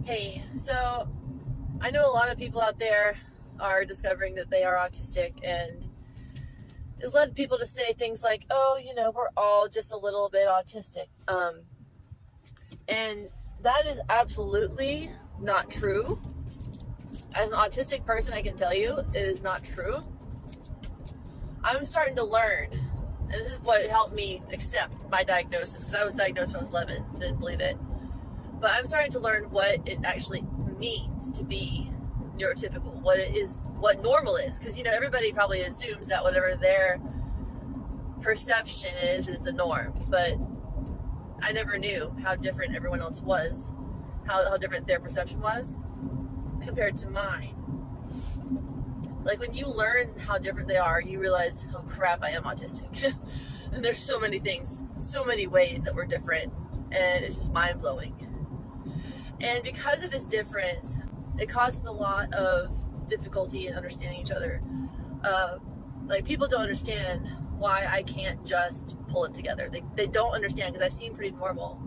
Hey, so I know a lot of people out there are discovering that they are autistic, and it led people to say things like, oh, we're all just a little bit autistic. And that is absolutely not true. As an autistic person, I can tell you it is not true. I'm starting to learn, and this is what helped me accept my diagnosis, because I was diagnosed when I was 11, didn't believe it. But I'm starting to learn what it actually means to be neurotypical, what normal is. Because, everybody probably assumes that whatever their perception is the norm. But I never knew how different everyone else was, how different their perception was compared to mine. Like, when you learn how different they are, you realize, oh crap, I am autistic. And there's so many things, so many ways that we're different, and it's just mind-blowing. And because of this difference, it causes a lot of difficulty in understanding each other. Like, people don't understand why I can't just pull it together. They don't understand, because I seem pretty normal.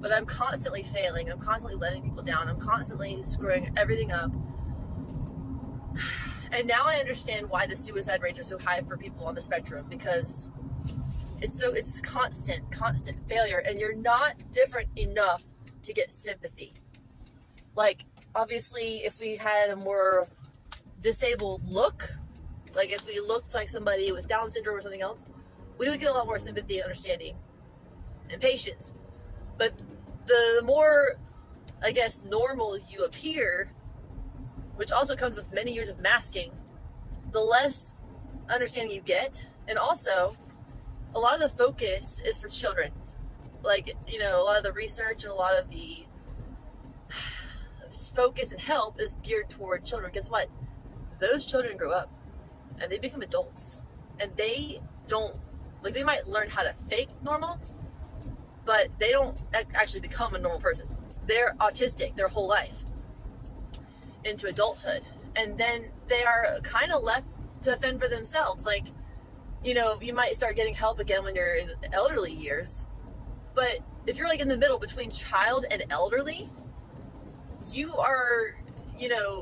But I'm constantly failing. I'm constantly letting people down. I'm constantly screwing everything up. And now I understand why the suicide rates are so high for people on the spectrum, because it's constant failure, and you're not different enough to get sympathy. Like, obviously, if we had a more disabled look, like if we looked like somebody with Down syndrome or something else, we would get a lot more sympathy and understanding and patience. But the more, I guess, normal you appear, which also comes with many years of masking, the less understanding you get. And also, a lot of the focus is for children. Like, a lot of the research and a lot of the focus and help is geared toward children. Guess what? Those children grow up and they become adults, and they don't, like, they might learn how to fake normal, but they don't actually become a normal person. They're autistic their whole life into adulthood, and then they are kind of left to fend for themselves. Like, you might start getting help again when you're in elderly years, but if you're like in the middle between child and elderly, you are,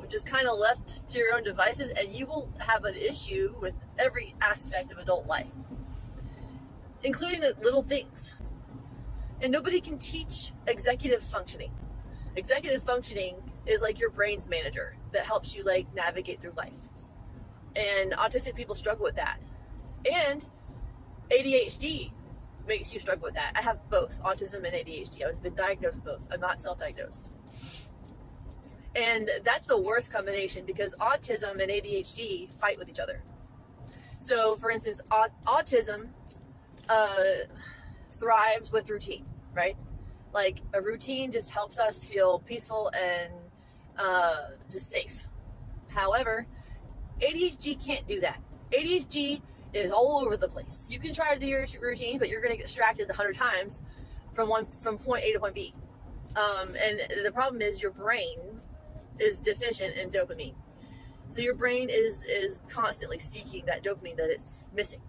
just kind of left to your own devices, and you will have an issue with every aspect of adult life, including the little things. And nobody can teach executive functioning. Executive functioning is like your brain's manager that helps you, like, navigate through life. And autistic people struggle with that. And ADHD makes you struggle with that. I have both autism and ADHD. I've been diagnosed with both. I'm not self-diagnosed. And that's the worst combination, because autism and ADHD fight with each other. So, for instance, autism thrives with routine, right? Like, a routine just helps us feel peaceful and just safe. However, ADHD can't do that. ADHD is all over the place. You can try to do your routine, but you're going to get distracted 100 times from point A to point B. And the problem is your brain is deficient in dopamine. So your brain is constantly seeking that dopamine that it's missing,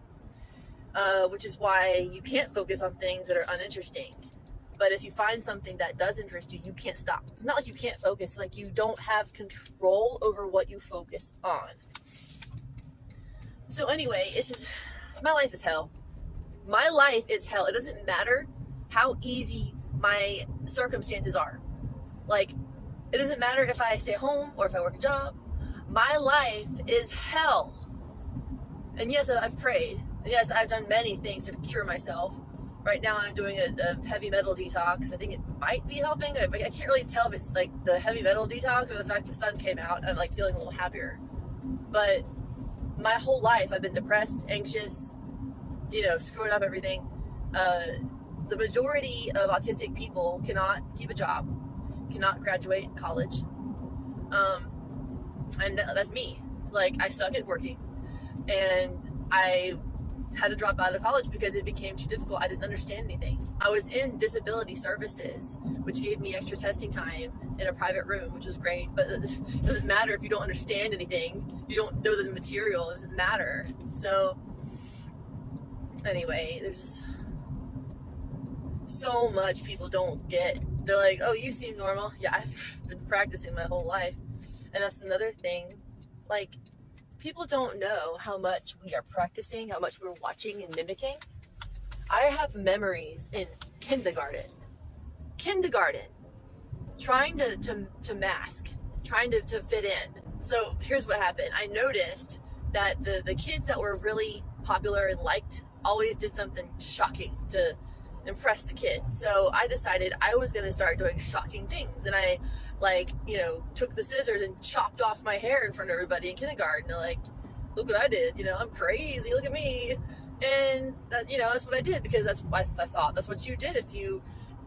which is why you can't focus on things that are uninteresting. But if you find something that does interest you, you can't stop. It's not like you can't focus. It's like you don't have control over what you focus on. So anyway, it's just, my life is hell. My life is hell. It doesn't matter how easy my circumstances are. Like, it doesn't matter if I stay home or if I work a job. My life is hell. And yes, I've prayed. And yes, I've done many things to cure myself. Right now I'm doing a heavy metal detox. I think it might be helping. I can't really tell if it's like the heavy metal detox or the fact the sun came out. I'm like feeling a little happier. But my whole life I've been depressed, anxious, screwing up everything. The majority of autistic people cannot keep a job, cannot graduate college. And that's me. Like, I suck at working. And I had to drop out of college because it became too difficult. I didn't understand anything. I was in disability services, which gave me extra testing time in a private room, which was great, but it doesn't matter if you don't understand anything. You don't know the material. It doesn't matter. So anyway, there's just so much people don't get they're like, oh, you seem normal. Yeah, I've been practicing my whole life. And that's another thing. Like, people don't know how much we are practicing, how much we're watching and mimicking. I have memories in kindergarten, trying to mask, trying to fit in. So here's what happened. I noticed that the kids that were really popular and liked always did something shocking to impress the kids. So I decided I was going to start doing shocking things. And I, like, you know, took the scissors and chopped off my hair in front of everybody in kindergarten. They're like, look what I did. You know, I'm crazy. Look at me. And, you know, that's what I did, because that's what I thought that's what you did if you,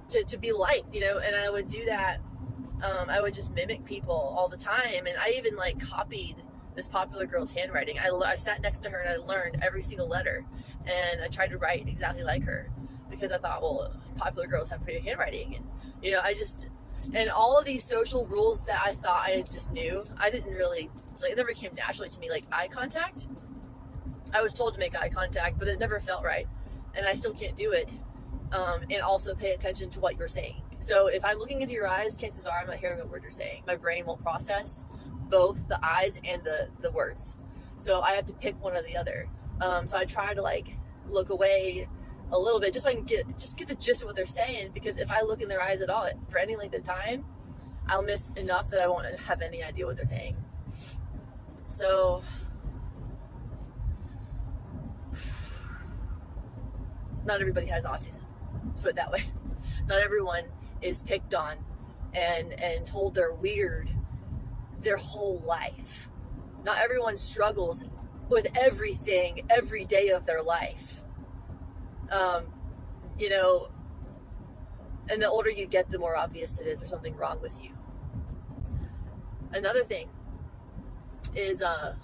to be liked, you know. And I would do that. I would just mimic people all the time. And I even, like, copied this popular girl's handwriting. I sat next to her and I learned every single letter. And I tried to write exactly like her, because I thought, well, popular girls have pretty handwriting. And, you know, and all of these social rules that I thought I just knew, I didn't really, like, it never came naturally to me. Like eye contact, I was told to make eye contact, but it never felt right. And I still can't do it. And also pay attention to what you're saying. So if I'm looking into your eyes, chances are I'm not hearing a word you're saying. My brain won't process both the eyes and the words. So I have to pick one or the other. So I try to, like, look away a little bit just so I can get the gist of what they're saying, because if I look in their eyes at all for any length of time, I'll miss enough that I won't have any idea what they're saying. So not everybody has autism, let's put it that way. Not everyone is picked on and told they're weird their whole life. Not everyone struggles with everything every day of their life. You know, and the older you get, the more obvious it is there's something wrong with you. Another thing is, what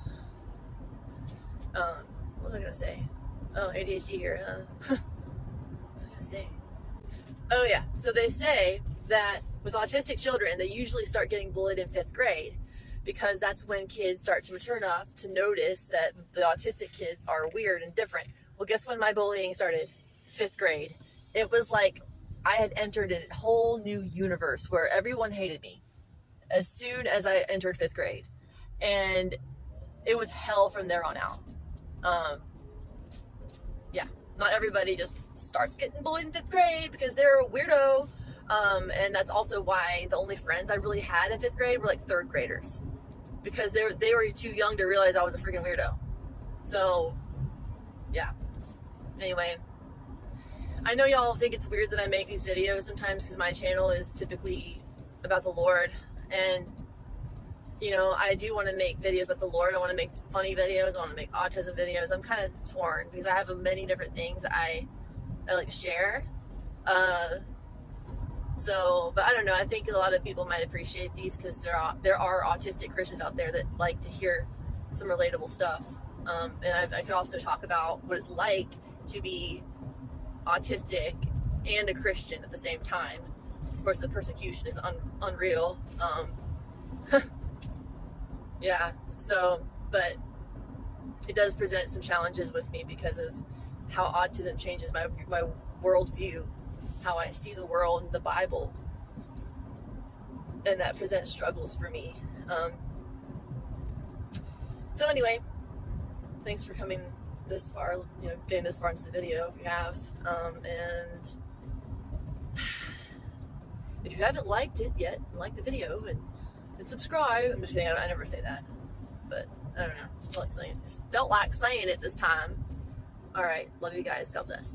was I gonna say? Oh, ADHD here, huh? What was I gonna say? Oh yeah, so they say that with autistic children, they usually start getting bullied in 5th grade, because that's when kids start to mature enough to notice that the autistic kids are weird and different. Well, guess when my bullying started? 5th grade. It was like I had entered a whole new universe where everyone hated me as soon as I entered 5th grade. And it was hell from there on out. Yeah, not everybody just starts getting bullied in 5th grade because they're a weirdo. And that's also why the only friends I really had in 5th grade were like 3rd graders, because they were too young to realize I was a freaking weirdo. So yeah, anyway, I know y'all think it's weird that I make these videos sometimes, because my channel is typically about the Lord, and you know, I do want to make videos about the Lord. I want to make funny videos. I want to make autism videos. I'm kind of torn because I have many different things that I like to share. So, but I don't know. I think a lot of people might appreciate these, because there are autistic Christians out there that like to hear some relatable stuff. And I could also talk about what it's like to be autistic and a Christian at the same time. Of course, the persecution is unreal. Yeah, so, but it does present some challenges with me because of how autism changes my worldview, how I see the world and the Bible, and that presents struggles for me. So anyway, thanks for coming this far, you know, getting this far into the video if you have, and if you haven't liked it yet, like the video and subscribe. I'm just kidding, I never say that, but I don't know, just felt like saying it this time. Alright, love you guys, God bless.